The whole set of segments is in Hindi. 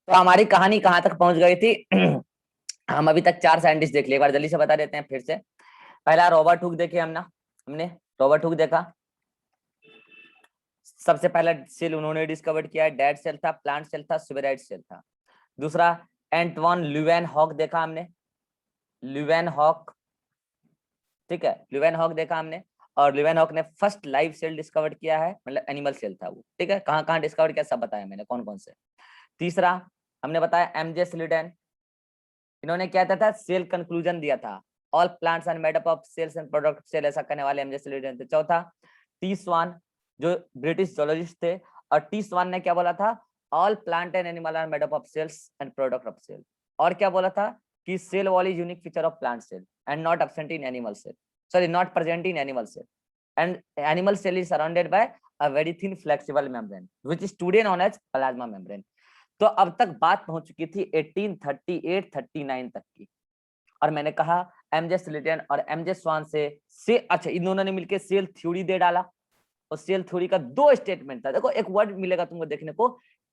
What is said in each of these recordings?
तो हमारी कहानी कहाँ तक पहुंच गई थी? हम अभी तक 4 साइंटिस्ट देख लिए, एक बार जल्दी से बता देते हैं फिर से। पहला रॉबर्ट हुक देखे हमने रॉबर्ट हुक देखा। सबसे पहला सेल उन्होंने डिस्कवर किया है, डेड सेल था, प्लांट सेल था, सुबेराइट सेल था। दूसरा एंटवान ल्यूवेन हॉक देखा हमने, ल्यूवेन हॉक, ठीक है, ल्यूवेन हॉक देखा हमने। और ल्यूवेन हॉक ने फर्स्ट लाइव सेल डिस्कवर किया है, मतलब एनिमल सेल था वो, ठीक है। कहाँ कहाँ डिस्कवर किया सब बताया मैंने, कौन कौन से। तीसरा हमने बताया एमजे स्लीडन, इन्होंने क्या था सेल कंक्लूजन दिया था, all plants are made up of cells and product cell, ऐसा करने वाले एमजे स्लीडन थे। चौथा टी स्वान, जो ब्रिटिश जोलॉजिस्ट थे, और टी स्वान ने क्या बोला था, all plant and animal are made up of cells and product of cell. और क्या बोला था कि cell wall is unique feature of plant cell and not absent in animal cell, sorry not present in animal cell, and animal cell is surrounded by a very thin flexible membrane which is today known as plasma membrane. तो अब तक बात पहुंच चुकी थी 1838-39 तक की। और मैंने कहा एमजे स्लेटन और एमजे स्वान से अच्छा इन दोनों ने मिलकर सेल थ्योरी दे डाला। और सेल थ्योरी का 2 स्टेटमेंट था, देखो एक वर्ड मिलेगा तुमको देखने को,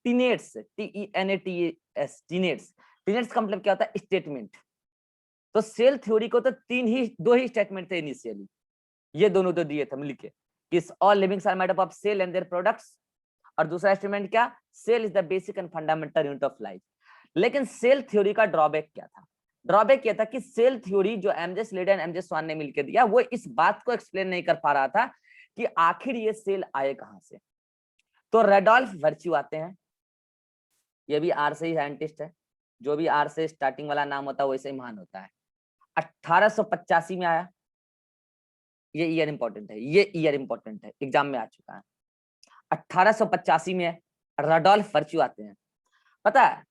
टीनेट्स, TENATS, टीनेट्स। टीनेट्स का मतलब क्या होता है, स्टेटमेंट। तो सेल थ्योरी को तो 2 ही स्टेटमेंट थे इनिशियली, ये दोनों तो दिए थे मिलके कि all livings are made up of cell and their products. और दूसरा स्टेटमेंट क्या, cell is the basic and fundamental unit of life. लेकिन सेल थ्योरी का ड्रॉबैक क्या था, ड्रॉबैक यह था कि सेल थ्योरी जो एमजे स्लेडन एमजे स्वान ने मिलकर दिया, वो इस बात को एक्सप्लेन नहीं कर पा रहा था कि आखिर ये सेल आए कहां से। तो रेडोल्फ वर्च्यू आते हैं, ये भी आर से ही साइंटिस्ट है, जो भी आर से स्टार्टिंग वाला नाम होता है वैसे ही महान होता है। 1885 में आया, ये ईयर इंपॉर्टेंट है, ये ईयर इंपॉर्टेंट है, एग्जाम में आ चुका है। 1885 में रेडोल्फ वर्च्यू आते हैं। पता है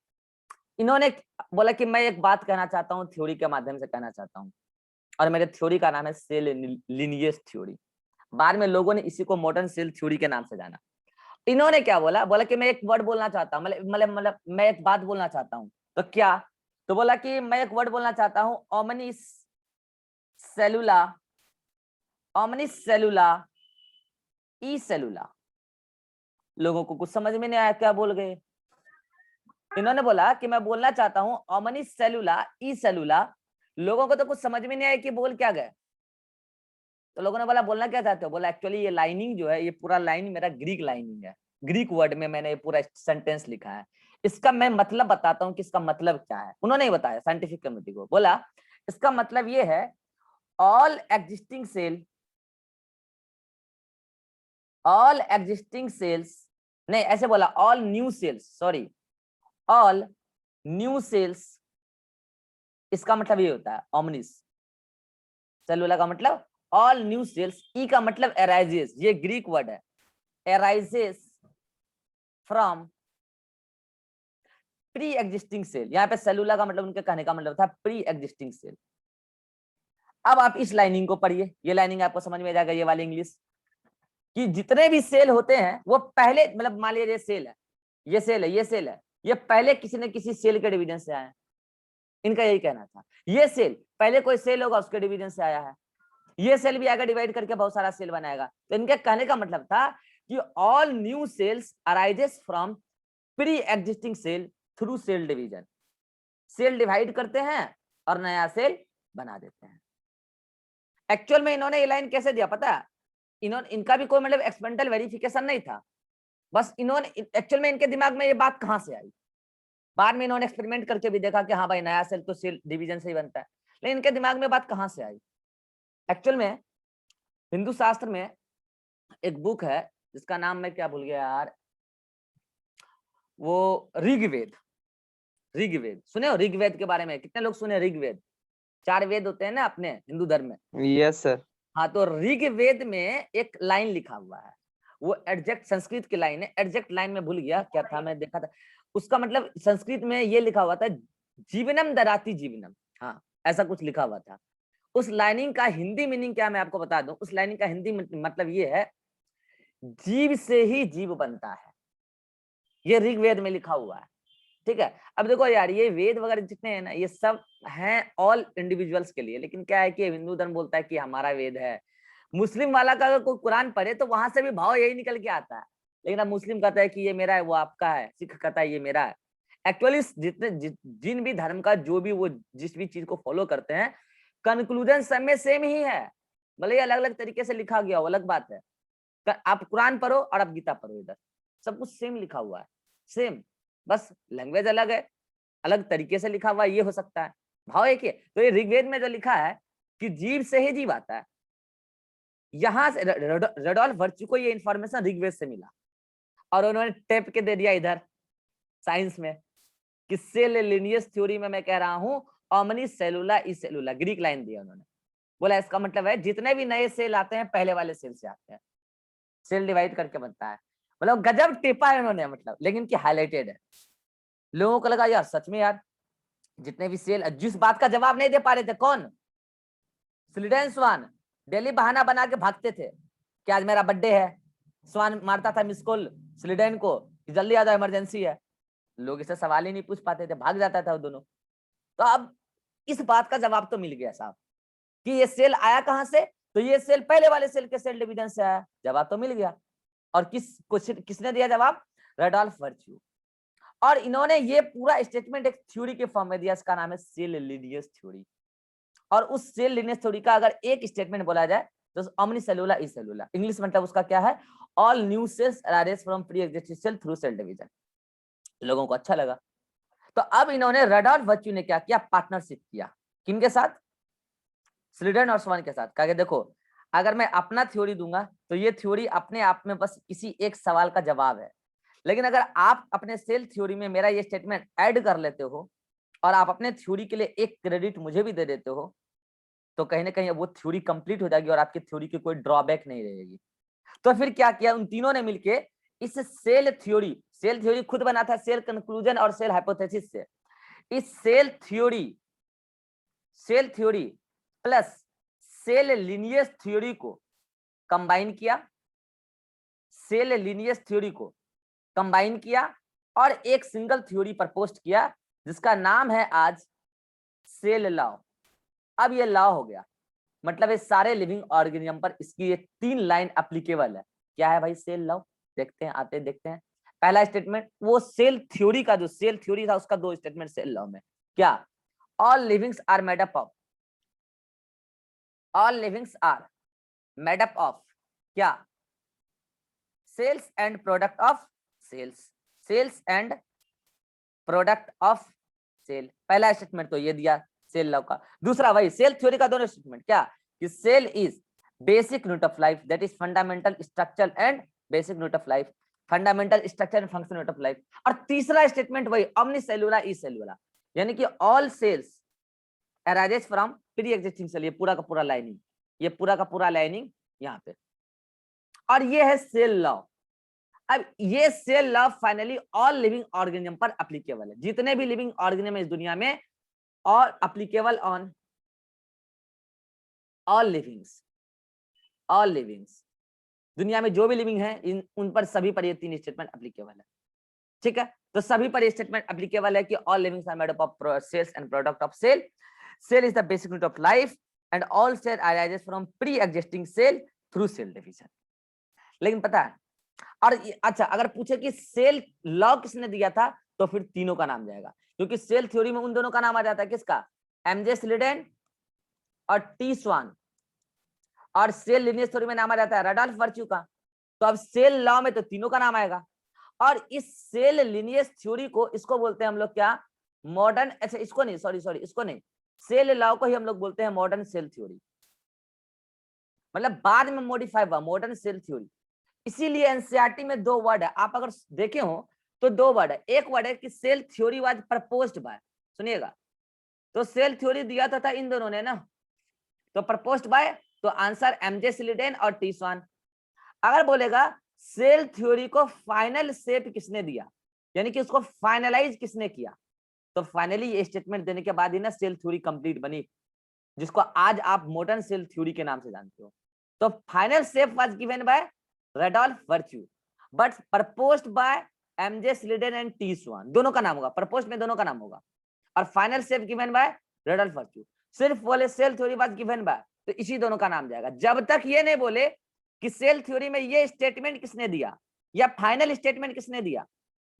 इन्होंने बोला कि मैं एक बात कहना चाहता हूँ, थ्योरी के माध्यम से कहना चाहता हूँ, और मेरे थ्योरी का नाम है सेल लिनिएज थ्योरी। बाद में लोगों ने इसी को मॉडर्न सेल थ्योरी के नाम से जाना। इन्होंने क्या बोला, बोला कि मैं एक वर्ड बोलना चाहता हूँ, मतलब मैं एक बात बोलना चाहता हूँ। तो क्या, तो बोला कि मैं एक वर्ड बोलना चाहता हूँ, ओमनिस सेलुला, ओमनिस सेलुला ई सेलुला। लोगों को कुछ समझ में नहीं आया, क्या बोल गए। इन्होंने बोला कि मैं बोलना चाहता हूँ ओमनिस सेलुला ई सेलुला, लोगों को तो कुछ समझ में नहीं आया कि बोल क्या गए। तो लोगों ने बोला बोलना क्या चाहते हो, बोला एक्चुअली ये लाइनिंग जो है, ये पूरा लाइन मेरा ग्रीक लाइनिंग है, ग्रीक वर्ड में मैंने ये पूरा सेंटेंस लिखा है, इसका मैं मतलब बताता हूँ कि इसका मतलब क्या है। उन्होंने ही बताया साइंटिफिक कम्युनिटी को, बोला इसका मतलब ये है, all existing cell, all existing cells, नहीं ऐसे बोला, all new cells, sorry all new cells, इसका मतलब ये होता है ओमनिस सेलुला का मतलब ऑल न्यू सेल्स, ई का मतलब एराइजेस, ये ग्रीक वर्ड है, arises from pre existing cell. यहाँ पे सेलुला का मतलब उनके कहने का मतलब था प्री एग्जिस्टिंग सेल। अब आप इस लाइनिंग को पढ़िए, ये लाइनिंग आपको समझ में आ जाएगा, ये वाली इंग्लिश, कि जितने भी सेल होते हैं वो पहले, मतलब मान लीजिए ये सेल है, ये सेल है, ये सेल है, ये पहले किसी न किसी सेल के डिवीजन से आए हैं, इनका यही कहना था। ये सेल पहले कोई सेल होगा उसके डिवीजन से आया है, ये सेल भी आगे डिवाइड करके बहुत सारा सेल बनाएगा। तो इनके कहने का मतलब था कि all new cells arises from pre existing cell through cell division. Cell divide करते हैं और नया सेल बना देते हैं। एक्चुअल में इन्होंने ये लाइन कैसे दिया पता है, इन्होंने, इनका भी कोई मतलब एक्सपेरिमेंटल वेरिफिकेशन नहीं था, बस इन्होंने एक्चुअल में इनके दिमाग में ये बात कहां से आई। बाद में इन्होंने एक्सपेरिमेंट करके भी देखा कि हाँ भाई नया सेल तो सेल डिवीजन से ही बनता है, लेकिन इनके दिमाग में बात कहां से आई। एक्चुअल में हिंदू शास्त्र में एक बुक है जिसका नाम मैं क्या भूल गया यार, वो ऋग्वेद, ऋग्वेद सुने हो, ऋग्वेद के बारे में कितने लोग सुने, ऋग्वेद 4 वेद होते हैं ना अपने हिंदू धर्म में। Yes sir. हाँ, तो ऋग्वेद में एक लाइन लिखा हुआ है, वो एडजेक्ट संस्कृत की लाइन है, एडजेक्ट लाइन में भूल गया क्या था, मैं देखा था उसका मतलब संस्कृत में ये लिखा हुआ था, जीवनम दराती जीवनम, हाँ ऐसा कुछ लिखा हुआ था। उस लाइनिंग का हिंदी मीनिंग क्या मैं आपको बता दूं, उस लाइनिंग का हिंदी मतलब ये है, जीव से ही जीव बनता है, ये ऋग्वेद में लिखा हुआ है, ठीक है। अब देखो यार ये वेद वगैरह जितने हैं ना, ये सब हैं ऑल इंडिविजुअल्स के लिए, लेकिन क्या है कि हिंदू धर्म बोलता है कि हमारा वेद है। मुस्लिम वाला का अगर कोई कुरान पढ़े तो वहां से भी भाव यही निकल के आता है, लेकिन अब मुस्लिम कहता है कि ये मेरा है, वो आपका है, सिख कहता है ये मेरा है, एक्चुअली जितने जिन भी धर्म का जो भी वो जिस भी चीज को फॉलो करते हैं, कंक्लूजन सब में सेम ही है, भले अलग अलग तरीके से लिखा गया वो अलग बात है। आप कुरान पढ़ो और आप गीता पढ़ो, इधर सब कुछ सेम लिखा हुआ है, सेम, बस लैंग्वेज अलग है, अलग तरीके से लिखा हुआ है, ये हो सकता है, भाव एक ही है। तो ये ऋग्वेद में जो लिखा है कि जीव से ही जीव आता है, यहाँ से रेडॉल्फ वर्च्यू को ये इंफॉर्मेशन ऋग्वेद से मिला और उन्होंने टेप के दे दिया इधर साइंस में कि सेल लिनियस थ्योरी में मैं कह रहा हूं ओमनी सेलुला ई सेलुला, ग्रीक लाइन दिया उन्होंने, बोला इसका मतलब है जितने भी नए सेल आते हैं पहले वाले सेल से आते हैं, सेल डिवाइड करके बनता है। मतलब गजब टिपा है उन्होंने, मतलब लेकिन कि हाईलाइटेड है। लोगों को लगा यार सच में यार जितने भी सेल, जिस बात का जवाब नहीं दे पा रहे थे कौन, स्लीडेन स्वान, डेली बहाना बना के भागते थे कि आज मेरा बर्थडे है, स्वान मारता था मिस कॉल स्लीडेन को कि जल्दी आ जाओ इमरजेंसी है, लोग इसे सवाल ही नहीं पूछ पाते थे, भाग जाता था वो दोनों। तो अब इस बात का जवाब तो मिल गया साहब कि ये सेल आया कहां से, तो ये सेल पहले वाले सेल के सेल डिवीजन से आया, जवाब तो मिल गया। और किसने दिया जवाब, रेडॉल्फ वर्च्यू। और इन्होंने ये पूरा स्टेटमेंट एक थ्योरी के फॉर्म में दिया, इसका नाम है सेल लिनियस थ्योरी। और उस सेल लिनियस थ्योरी का अगर एक स्टेटमेंट बोला जाए तो ओमनी सेलुला ई सेलुला, इंग्लिश मतलब उसका क्या है, all new cells arise from pre existing cell through cell division. लोगों को अच्छा लगा। तो अब इन्होंने रेडॉल्फ वर्च्यू ने क्या किया, पार्टनरशिप किया, किनके साथ, स्लीडन और स्वान के साथ। कहा कि देखो अगर मैं अपना थ्योरी दूंगा तो ये थ्योरी अपने आप में बस किसी एक सवाल का जवाब है, लेकिन अगर आप अपने सेल थ्योरी में मेरा ये स्टेटमेंट ऐड कर लेते हो और आप अपने थ्योरी के लिए एक क्रेडिट मुझे भी दे देते हो, तो कहीं ना कहीं वो थ्योरी कंप्लीट हो जाएगी और आपकी थ्योरी की कोई ड्रॉबैक नहीं रहेगी। तो फिर क्या किया उन तीनों ने मिलके, इस सेल थ्योरी खुद बना था सेल कंक्लूजन और सेल हाइपोथेसिस से, इस cell theory plus cell Linnaeus theory को कंबाइन किया, सेल लिनियस थ्योरी को कंबाइन किया और एक सिंगल थ्योरी प्रपोज किया जिसका नाम है आज सेल लॉ। अब ये लॉ हो गया, मतलब ये सारे लिविंग ऑर्गेनिज्म पर इसकी ये 3 लाइन एप्लीकेबल है। क्या है भाई सेल लॉ, देखते हैं, आते देखते हैं। पहला स्टेटमेंट वो सेल थ्योरी का, जो सेल थ्योरी था उसका 2 स्टेटमेंट सेल लॉ में, क्या, all livings are made up of, all livings are made up of क्या, cells and product of cells, cells and product of cell. पहला स्टेटमेंट तो ये दिया सेल लॉ का। दूसरा वही सेल थ्योरी का दोनों स्टेटमेंट, क्या कि cell is basic unit of life, that is fundamental structure and basic unit of life, fundamental structure and function unit of life. और तीसरा स्टेटमेंट वही ओमनी सेलुला ई सेलुला, यानी कि all cells arises from pre existing cell. ये पूरा का पूरा लाइनिंग, ये पूरा का पूरा लाइनिंग यहाँ पे, और ये है सेल लॉ। अब ये cell law finally all living organism पर एप्लीकेबल है, जितने भी लिविंग ऑर्गेनिज्म इस दुनिया में, और applicable on all livings, all livings, दुनिया में जो भी लिविंग है इन उन पर सभी पर ये 3 स्टेटमेंट एप्लीकेबल है। ठीक है, तो सभी पर ये स्टेटमेंट एप्लीकेबल है कि all livings are made up of cells and product of cell, cell is the basic unit of life and all cell arises from pre existing cell through cell division. लेकिन पता है, और अच्छा अगर पूछे कि सेल लॉ किसने दिया था तो फिर तीनों का नाम जाएगा, क्योंकि सेल थ्योरी में उन दोनों का नाम आ जाता है, किसका, एमजे स्लीडेन और टी स्वान, और सेल लिनियस थ्योरी में नाम आ जाता है रेडॉल्फ वर्च्यू का। तो अब सेल लॉ में तो तीनों का नाम आएगा। और इस सेल लिनियस थ्योरी को, इसको बोलते हैं हम लोग क्या, मॉडर्न, अच्छा इसको नहीं, सॉरी इसको नहीं, सेल लॉ को ही हम लोग बोलते हैं मॉडर्न सेल थ्योरी, मतलब बाद में मॉडिफाई हुआ मॉडर्न सेल थ्योरी। इसीलिए एनसीईआरटी में 2 वर्ड है, आप अगर देखे हो तो 2 वर्ड है। एक वर्ड है कि cell theory was proposed by, सुनिएगा, तो सेल थ्योरी दिया था इन दोनों ने ना, तो प्रपोज्ड बाय, तो आंसर एमजे स्लीडेन और टी स्वान। अगर बोलेगा सेल थ्योरी को फाइनल शेप किसने दिया, यानी कि उसको फाइनलाइज किसने किया, तो फाइनली ये स्टेटमेंट देने के बाद ही ना सेल थ्योरी कंप्लीट बनी, जिसको आज आप मॉडर्न सेल थ्योरी के नाम से जानते हो। तो final shape was given by Rudolf Virchow but proposed by MJ Schleiden and T Schwann, दोनों का नाम होगा, प्रपोज्ड में दोनों का नाम होगा, और final shape given by Rudolf Virchow. सिर्फ बोले cell theory was given by, तो इसी दोनों का नाम जाएगा, जब तक ये नहीं बोले कि सेल थ्योरी में ये स्टेटमेंट किसने दिया या फाइनल स्टेटमेंट किसने दिया,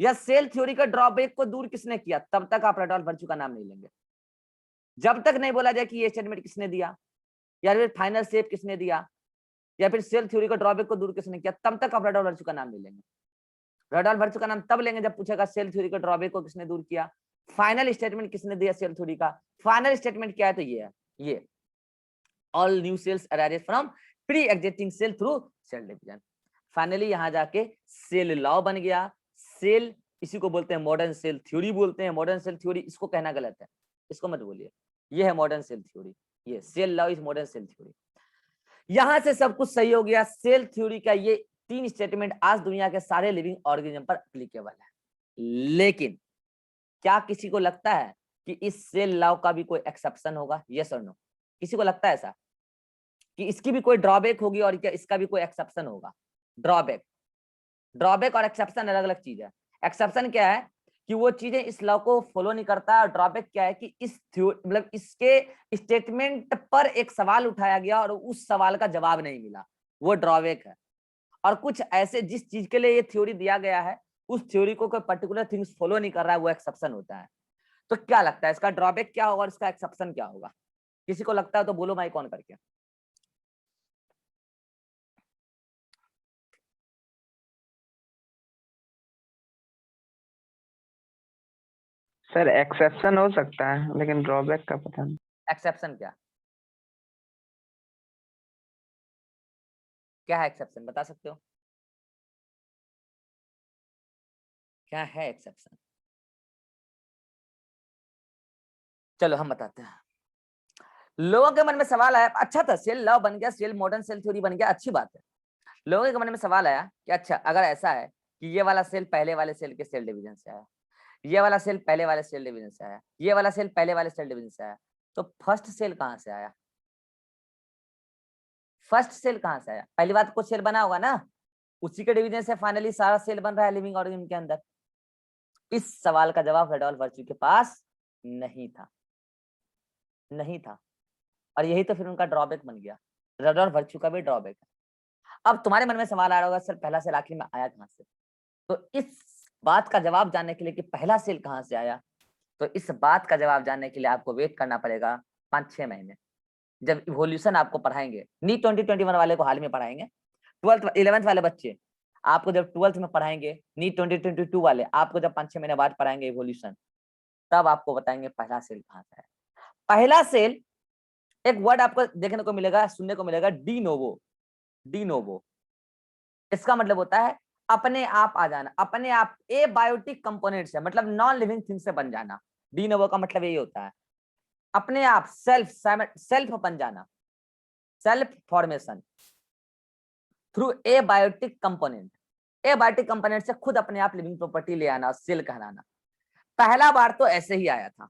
या सेल थ्योरी का ड्रॉबैक को दूर किसने किया, तब तक आप रेडॉल्फ वर्च्यू का नाम नहीं लेंगे। जब तक नहीं बोला जाए कि ये स्टेटमेंट किसने दिया, या फिर फाइनल शेप किसने दिया, या फिर सेल थ्योरी का ड्रॉबैक को दूर किसने किया, तब तक आप रेडॉल्फ वर्च्यू का नाम नहीं लेंगे। रेडॉल्फ वर्च्यू का नाम तब लेंगे जब पूछेगा सेल थ्योरी का ड्रॉबैक को किसने दूर किया, फाइनल स्टेटमेंट किसने दिया सेल थ्योरी का। फाइनल स्टेटमेंट क्या है, तो ये है, ये all new cells arise from pre existing cell through cell division. Finally यहां जाके सेल लॉ बन गया। सेल, इसी को बोलते हैं मॉडर्न सेल थ्योरी बोलते हैं। मॉडर्न सेल थ्योरी इसको कहना गलत है, इसको मत बोलिए, ये है मॉडर्न सेल थ्योरी, ये cell law is modern cell theory. यहां से सब कुछ सही हो गया। सेल थ्योरी का ये 3 स्टेटमेंट आज दुनिया के सारे लिविंग ऑर्गेनिज्म पर एप्लीकेबल है। लेकिन क्या किसी को लगता है कि इस सेल लॉ का भी कोई एक्सेप्शन होगा, यस और नो? किसी को लगता है ऐसा कि इसकी भी कोई ड्रॉबैक होगी और क्या इसका भी कोई एक्सेप्शन होगा? ड्रॉबैक, ड्रॉबैक और एक्सेप्शन अलग अलग चीज है। एक्सेप्शन क्या है कि वो चीजें इस लॉ को फॉलो नहीं करता, और ड्रॉबैक क्या है कि इस मतलब इसके स्टेटमेंट पर एक सवाल उठाया गया और उस सवाल का जवाब नहीं मिला, वो ड्रॉबैक है। और कुछ ऐसे जिस चीज के लिए ये थ्योरी दिया गया है उस थ्योरी को कोई पर्टिकुलर थिंग्स फॉलो नहीं कर रहा है, वो एक्सेप्शन होता है। तो क्या लगता है इसका ड्रॉबैक क्या होगा और इसका एक्सेप्शन क्या होगा? किसी को लगता है तो बोलो माइक ऑन करके। सर एक्सेप्शन हो सकता है लेकिन ड्रॉबैक का पता नहीं। एक्सेप्शन क्या, क्या है एक्सेप्शन, बता सकते हो? क्या है एक्सेप्शन? चलो हम बताते हैं। लोगों के मन में सवाल आया, अच्छा था सेल लॉ बन गया, सेल मॉडर्न सेल थ्योरी बन गया, अच्छी बात है। लोगों के मन में सवाल आया कि अच्छा अगर ऐसा है कि ये वाला सेल पहले वाले सेल के सेल डिवीजन से आया, ये वाला सेल पहले वाले सेल डिवीजन से आया, ये वाला सेल पहले वाले सेल डिवीजन से आया, तो फर्स्ट सेल कहां से आया? फर्स्ट सेल कहां से आया? पहली बात कुछ सेल बना होगा ना, उसी के डिवीजन से फाइनली सारा सेल बन रहा है लिविंग ऑर्गेनिज्म के अंदर। इस सवाल का जवाब रेडॉल्फ वर्च्यू के पास नहीं था, नहीं था। और यही तो फिर उनका ड्रॉबैक बन गया। रेडॉल्फ वर्च्यू का भी ड्रॉबैक है। अब तुम्हारे मन में सवाल आ रहा होगा सर पहला सेल आखिर में आया कहां से? तो इस बात का जवाब जानने के लिए कि पहला सेल कहां से आया, तो इस बात का जवाब जानने के लिए आपको वेट करना पड़ेगा 5-6 महीने, जब इवोल्यूशन आपको पढ़ाएंगे। नीट 2021 वाले को हाल में पढ़ाएंगे, 11th वाले बच्चे आपको जब 12th में पढ़ाएंगे, नीट 2022 वाले आपको जब 5-6 महीने बाद पढ़ाएंगे इवोल्यूशन, तब आपको बताएंगे पहला सेल कहां से आया। पहला सेल, एक वर्ड आपको देखने को मिलेगा, सुनने को मिलेगा, डी नोवो। डी नोवो, इसका मतलब होता है अपने आप आ जाना, अपने आप, ए बायोटिक कंपोनेंट से, मतलब नॉन लिविंग थिंग से बन जाना। डी नोवो का मतलब यही होता है, अपने आप, सेल्फ, सेल्फ बन जाना, self formation through abiotic component. Abiotic component से खुद अपने आप लिविंग प्रॉपर्टी ले आना, सेल कहलाना। पहला बार तो ऐसे ही आया था,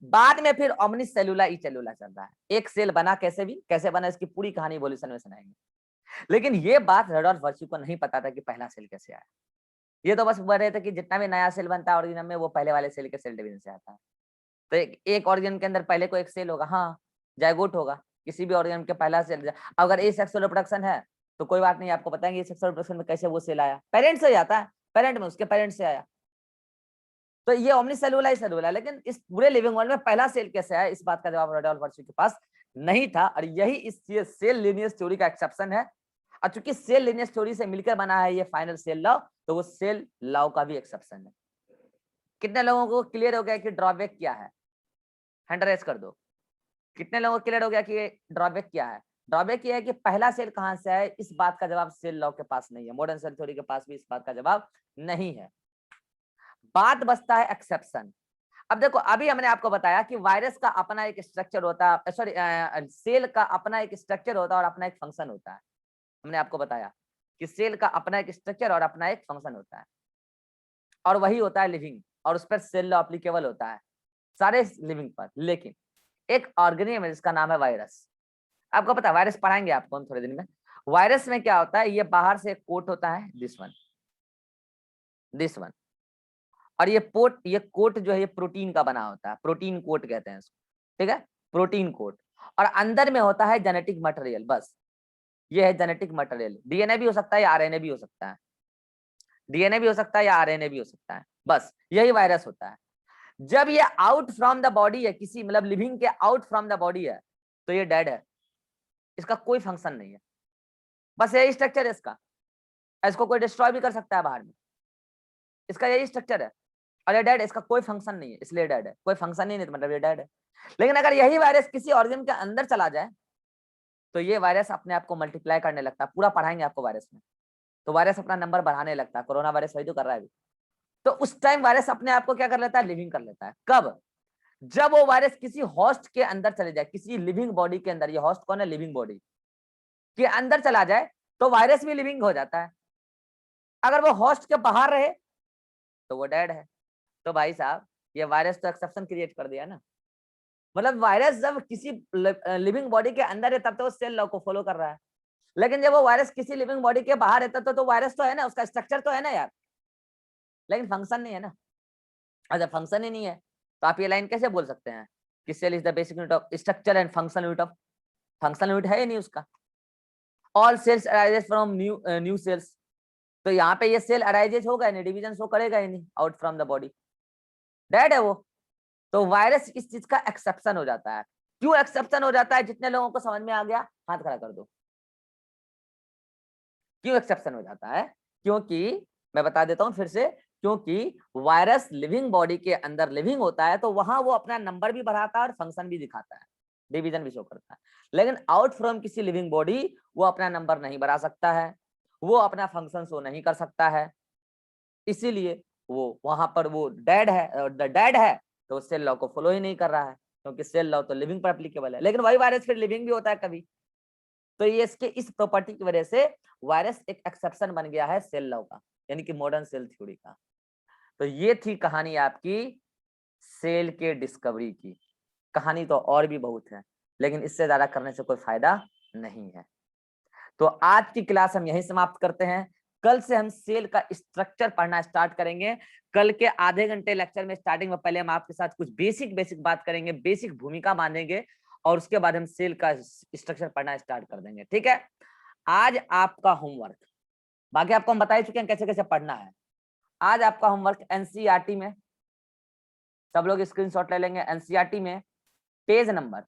बाद में फिर ओमनी सेलुला ई सेलुला चल रहा है। एक सेल बना कैसे भी, कैसे बना इसकी पूरी कहानी इवोल्यूशन में सुनाएंगे। लेकिन ये बात रेडॉल्फ वर्च्यू को नहीं पता था कि पहला सेल कैसे आया। ये तो बस बोल रहे थे कि जितना भी नया सेल बनता है ऑर्गेनिज्म में वो पहले वाले सेल के सेल डिवीजन से आता है। तो एक ऑर्गेनिज्म के अंदर पहले को एक सेल होगा, हाँ जायगोट होगा, किसी भी ऑर्गेनिज्म के पहला सेल। अगर ए सेक्सुअल रिप्रोडक्शन है तो कोई बात नहीं, आपको बताएंगे सेक्सुअल रिप्रोडक्शन में कैसे वो सेल आया, पेरेंट से जाता है, पेरेंट में उसके पेरेंट से आया। तो ये ओमनी सेलुला ही सेलुला, लेकिन इस पूरे लिविंग वर्ल्ड में पहला सेल कैसे आया, इस बात का जवाब रेडॉल्फ वर्च्यू के पास नहीं था। और यही इस सेल लिनियस थ्योरी का एक्सेप्शन है। और चूंकि सेल लिनियस थ्योरी से मिलकर बना है ये फाइनल सेल लॉ, तो वो सेल लॉ का भी एक्सेप्शन है। कितने लोगों को क्लियर हो गया कि ड्रॉबैक क्या है? हैंड रेज कर दो। कितने लोगों को क्लियर हो गया कि ड्रॉबैक क्या है? ड्रॉबैक ये है कि पहला सेल कहां से आया, इस बात का जवाब सेल लॉ के पास नहीं है, मॉडर्न सेल थ्योरी के पास भी इस बात का जवाब नहीं है। बात बचता है एक्सेप्शन। अब देखो, अभी हमने आपको बताया कि वायरस का अपना एक स्ट्रक्चर होता है, सॉरी सेल का अपना एक स्ट्रक्चर होता है और अपना एक फंक्शन होता है। हमने आपको बताया कि सेल का अपना एक स्ट्रक्चर और अपना एक फंक्शन होता है, और वही होता है लिविंग, और उस पर सेल लॉ एप्लीकेबल होता है सारे लिविंग पर। लेकिन एक ऑर्गेनिज्म है जिसका नाम है वायरस। आपको पता है, वायरस पढ़ाएंगे आपको हम थोड़े दिन में। वायरस में क्या होता है, ये बाहर से एक कोट होता है, दिस वन, दिस वन। और ये कोट जो है ये प्रोटीन का बना होता है, प्रोटीन कोट कहते हैं इसको, ठीक है, प्रोटीन कोट। और अंदर में होता है जेनेटिक मटेरियल, बस ये है जेनेटिक मटेरियल। डीएनए भी हो सकता है या आरएनए भी हो सकता है। डीएनए भी हो सकता है या आरएनए भी हो सकता है, बस यही वायरस होता है। जब ये आउट फ्रॉम द बॉडी है, किसी मतलब लिविंग के आउट फ्रॉम द बॉडी है, तो ये डेड है, इसका कोई फंक्शन नहीं है, बस यही स्ट्रक्चर है इसका। इसको कोई डिस्ट्रॉय भी कर सकता है बाहर में, इसका यही स्ट्रक्चर है, और ये डेड है, इसका कोई फंक्शन नहीं है, इसलिए डेड है। कोई फंक्शन ही नहीं तो मतलब ये डेड है। लेकिन अगर यही वायरस किसी ऑर्गेनिज्म के अंदर चला जाए तो ये वायरस अपने आप को मल्टीप्लाई करने लगता है। पूरा पढ़ाएंगे आपको वायरस में, तो वायरस अपना नंबर बढ़ाने लगता है। कोरोना वायरस वही तो कर रहा है अभी। तो उस टाइम वायरस अपने आप को क्या कर लेता है, लिविंग कर लेता है। कब? जब वो वायरस किसी होस्ट के अंदर चले जाए, किसी लिविंग बॉडी के अंदर। ये होस्ट कौन है? लिविंग बॉडी के अंदर चला जाए तो वायरस भी लिविंग हो जाता है। अगर वो होस्ट के बाहर रहे तो वो डेड है। तो भाई साहब ये वायरस तो एक्सेप्शन क्रिएट कर दिया ना। मतलब वायरस जब किसी लिविंग बॉडी के अंदर है तब तो वो सेल लॉ को फॉलो कर रहा है, लेकिन जब वो वायरस किसी लिविंग बॉडी के बाहर है तो वायरस तो है ना, उसका स्ट्रक्चर तो है ना यार, लेकिन फंक्शन नहीं है ना। और जब फंक्शन ही नहीं है तो आप ये लाइन कैसे बोल सकते हैं कि cell is the basic unit of structure and functional unit of, functional unit है ही नहीं उसका। All cells arises from new cells, तो यहाँ पे ये सेल अराइजेस होगा नहीं, डिवीजन शो करेगा ही नहीं out from the body, dead है वो। तो वायरस इस चीज का एक्सेप्शन हो जाता है। क्यों एक्सेप्शन हो जाता है? जितने लोगों को समझ में आ गया हाथ खड़ा कर दो। क्यों एक्सेप्शन हो जाता है? क्योंकि मैं बता देता हूं फिर से, क्योंकि वायरस लिविंग बॉडी के अंदर लिविंग होता है तो वहां वो अपना नंबर भी बढ़ाता है और फंक्शन भी दिखाता है, डिवीजन भी शो करता है। लेकिन आउट फ्रॉम किसी लिविंग बॉडी वो अपना नंबर नहीं बढ़ा सकता है, वो अपना फंक्शन शो नहीं कर सकता है, इसीलिए वो वहां पर वो डेड है। डेड है तो सेल लॉ को फॉलो ही नहीं कर रहा है, क्योंकि सेल लॉ तो लिविंग पर एप्लीकेबल है। लेकिन वही वायरस फिर लिविंग भी होता है कभी, तो ये इसके इस प्रॉपर्टी की वजह से वायरस एक एक्सेप्शन बन गया है सेल लॉ का, यानी कि मॉडर्न सेल थ्योरी का। तो ये थी कहानी आपकी सेल के डिस्कवरी की। कहानी तो और भी बहुत है, लेकिन इससे ज्यादा करने से कोई फायदा नहीं है। तो आज की क्लास हम यहीं समाप्त करते हैं। कल से हम सेल का स्ट्रक्चर पढ़ना स्टार्ट करेंगे। कल के आधे घंटे लेक्चर में स्टार्टिंग में पहले हम आपके साथ कुछ बेसिक बात करेंगे, बेसिक भूमिका मानेंगे, और उसके बाद हम सेल का स्ट्रक्चर पढ़ना स्टार्ट कर देंगे। ठीक है, आज आपका होमवर्क, बाकी आपको हम बता ही चुके हैं कैसे कैसे पढ़ना है। आज आपका होमवर्क एनसीईआरटी में, सब लोग स्क्रीनशॉट ले लेंगे। एनसीईआरटी में पेज नंबर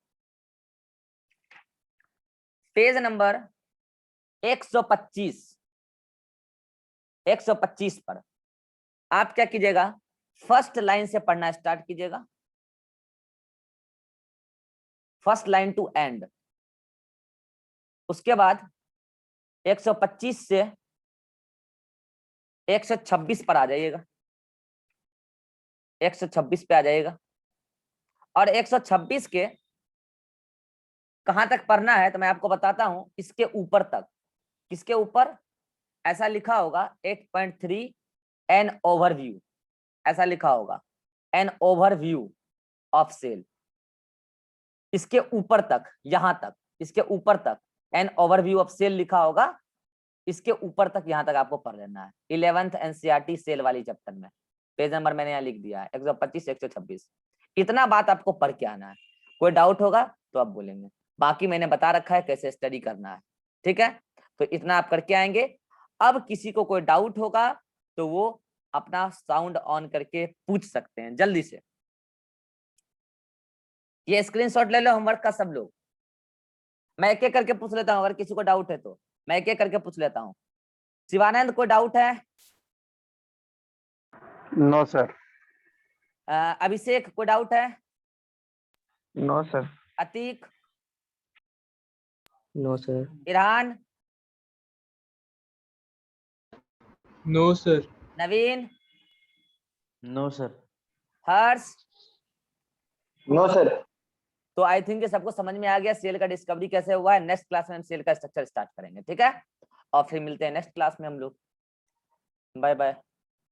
125 पर आप क्या कीजिएगा, फर्स्ट लाइन से पढ़ना स्टार्ट कीजिएगा, फर्स्ट लाइन टू एंड। उसके बाद 125 से 126 पर आ जाइएगा, 126 पे आ जाइएगा। और 126 के कहां तक पढ़ना है तो मैं आपको बताता हूं, इसके ऊपर तक। किसके ऊपर? ऐसा लिखा होगा 8.3 एन ओवरव्यू, ऐसा लिखा होगा एन ओवरव्यू ऑफ सेल। इसके ऊपर तक, यहां तक, इसके ऊपर तक एन ओवरव्यू ऑफ सेल लिखा होगा, इसके ऊपर तक यहां तक आपको पढ़ लेना है 11th एनसीईआरटी सेल वाली चैप्टर में। पेज नंबर मैंने यहाँ लिख दिया है 125 126। इतना बात आपको पढ़ के आना है। कोई डाउट होगा तो आप बोलेंगे, बाकी मैंने बता रखा है कैसे स्टडी करना है। ठीक है, तो इतना आप करके आएंगे। अब किसी को कोई डाउट होगा तो वो अपना साउंड ऑन करके पूछ सकते हैं जल्दी से। ये स्क्रीनशॉट ले लो होमवर्क का सब लोग। मैं एक एक करके पूछ लेता हूँ, अगर किसी को डाउट है तो मैं एक एक करके पूछ लेता हूँ। शिवानंद कोई डाउट है? No sir. अभिषेक कोई डाउट है? No sir. Atiq? No sir. Irhan? No sir. Naveen? No sir. Harsh? No sir. तो आई थिंक सबको समझ में आ गया सेल का डिस्कवरी कैसे हुआ है। नेक्स्ट क्लास में हम सेल का स्ट्रक्चर स्टार्ट करेंगे। ठीक है, और फिर मिलते हैं नेक्स्ट क्लास में हम लोग। Bye bye.